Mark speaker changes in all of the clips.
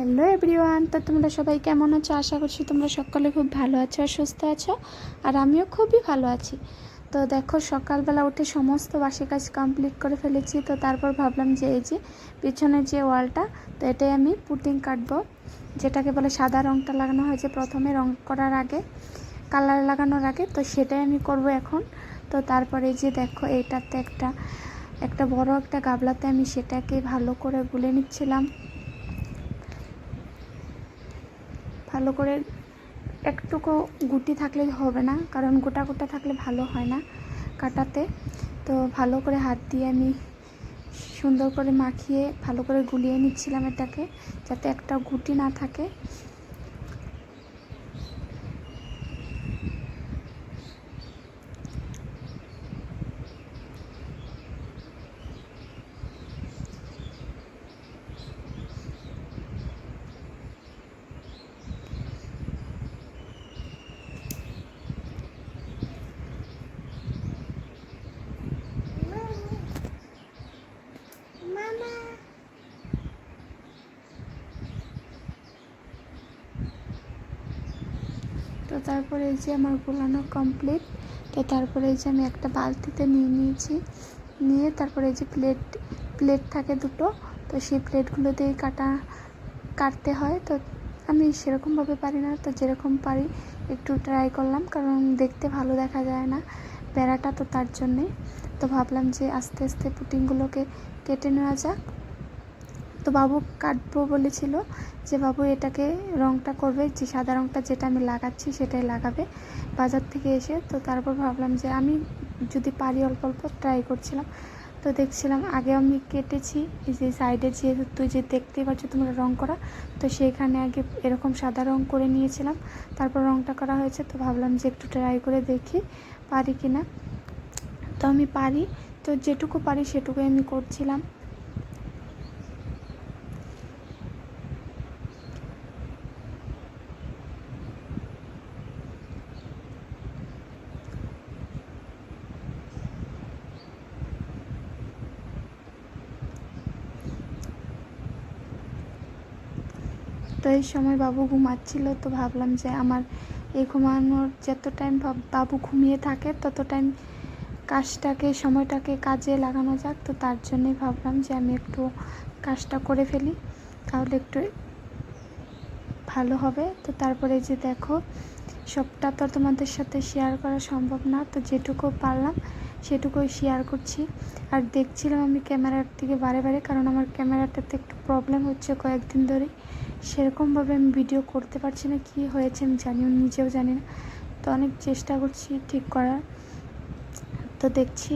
Speaker 1: Hello everyone, তো তোমরা সবাই কেমন আছো? আশা করছি তোমরা সকলে খুব ভালো আছো আর সুস্থ আছো। আর আমিও খুবই ভালো আছি। তো দেখো, সকালবেলা উঠে সমস্ত বাসি কাজ কমপ্লিট করে ফেলেছি। তো তারপর ভাবলাম যে এই যে পিছনের যে ওয়ালটা, তো এটাই আমি পুটিং কাটবো, যেটাকে বলে সাদা রঙটা লাগানো হয়েছে প্রথমে রং করার আগে, কালার লাগানোর আগে। তো সেটাই আমি করব এখন। তো তারপরে যে দেখো, এইটাতে একটা বড় একটা গাবলাতে আমি সেটাকে ভালো করে গুলে নিচ্ছিলাম। ভালো করে একটুকু গুটি থাকলে হবে না, কারণ গোটা গোটা থাকলে ভালো হয় না কাটাতে। তো ভালো করে হাত দিয়ে আমি সুন্দর করে মাখিয়ে ভালো করে গুলিয়ে নিচ্ছিলাম এটাকে, যাতে একটা গুটি না থাকে। তো তারপরে এই যে আমার গোলানো কমপ্লিট। তো তারপরে এই যে আমি একটা বালতিতে নিয়েছি, নিয়ে তারপরে এই যে প্লেট থাকে দুটো, তো সেই প্লেটগুলো দিয়েই কাটতে হয়। তো আমি সেরকমভাবে পারি না, তো যেরকম পারি একটু ট্রাই করলাম, কারণ দেখতে ভালো দেখা যায় না বেড়াটা, তো তার জন্যে। তো ভাবলাম যে আস্তে আস্তে পুটিংগুলোকে কেটে নেওয়া যাক। তো বাবু কাটবো বলেছিল যে বাবু এটাকে রঙটা করবে, যে সাদা রঙটা যেটা আমি লাগাচ্ছি সেটাই লাগাবে বাজার থেকে এসে। তো তারপর ভাবলাম যে আমি যদি পারি অল্প অল্প ট্রাই করছিলাম। তো দেখছিলাম আগে আমি কেটেছি এই যে সাইডে, যেহেতু তুই যে দেখতেই পাচ্ছ তোমরা রঙ করা, তো সেইখানে আগে এরকম সাদা রঙ করে নিয়েছিলাম, তারপর রঙটা করা হয়েছে। তো ভাবলাম যে একটু ট্রাই করে দেখি পারি কি না। তো আমি পারি, তো যেটুকু পারি সেটুকুই আমি করছিলাম। তো এই সময় বাবু ঘুমাচ্ছিল। তো ভাবলাম যে আমার এই ঘুমানোর যত টাইম বাবু ঘুমিয়ে থাকে তত টাইম সময়টাকে কাজে লাগানো যাক। তো তার জন্যই ভাবলাম যে আমি একটু কাজটা করে ফেলি, তাহলে একটু ভালো হবে। তো তারপরে যে দেখো, সবটা তো তোমাদের সাথে শেয়ার করা সম্ভব না, তো যেটুকু পারলাম সেটুকুই শেয়ার করছি। আর দেখছিলাম আমি ক্যামেরার দিকে বারে বারে, কারণ আমার ক্যামেরাটাতে একটু প্রবলেম হচ্ছে কয়েকদিন ধরে, সেরকমভাবে আমি ভিডিও করতে পারছি না। কি হয়েছে আমি নিজেও জানি না। তো অনেক চেষ্টা করছি ঠিক করার, তো দেখছি।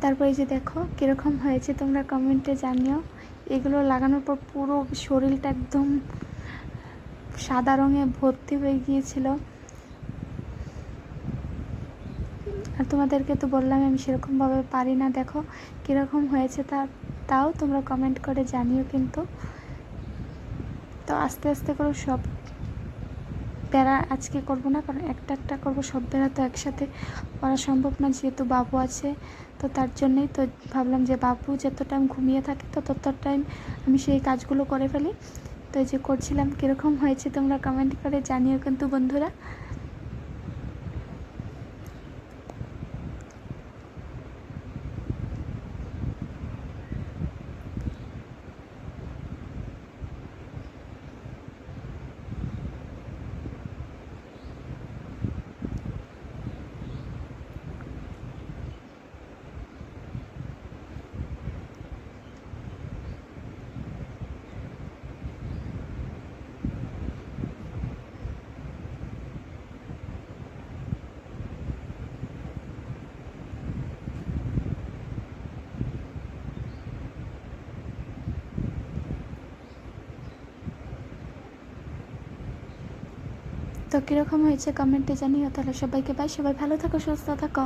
Speaker 1: তারপরে এই যে দেখো কীরকম হয়েছে তোমরা কমেন্টে জানিও। এগুলো লাগানোর পর পুরো শরীরটা একদম সাদা রঙে ভর্তি হয়ে গিয়েছিল। আর তোমাদেরকে তো বললাম আমি সেরকমভাবে পারি না। দেখো কীরকম হয়েছে তাও তোমরা কমেন্ট করে জানিও কিন্তু। তো আস্তে আস্তে করে সব বেড়া আজকে করব না, কারণ একটা একটা করবো, সব বেড়া তো একসাথে করা সম্ভব না, যেহেতু বাবু আছে। তো তার জন্যই তো ভাবলাম যে বাবু যত টাইম ঘুমিয়ে থাকে তো তত টাইম আমি সেই কাজগুলো করে ফেলি। তো এই যে করছিলাম, কীরকম হয়েছে তোমরা কমেন্ট করে জানিও কিন্তু বন্ধুরা। তো কীরকম হয়েছে কমেন্টে জানিও। তাহলে সবাইকে বাই, সবাই ভালো থাকো, সুস্থ থাকো।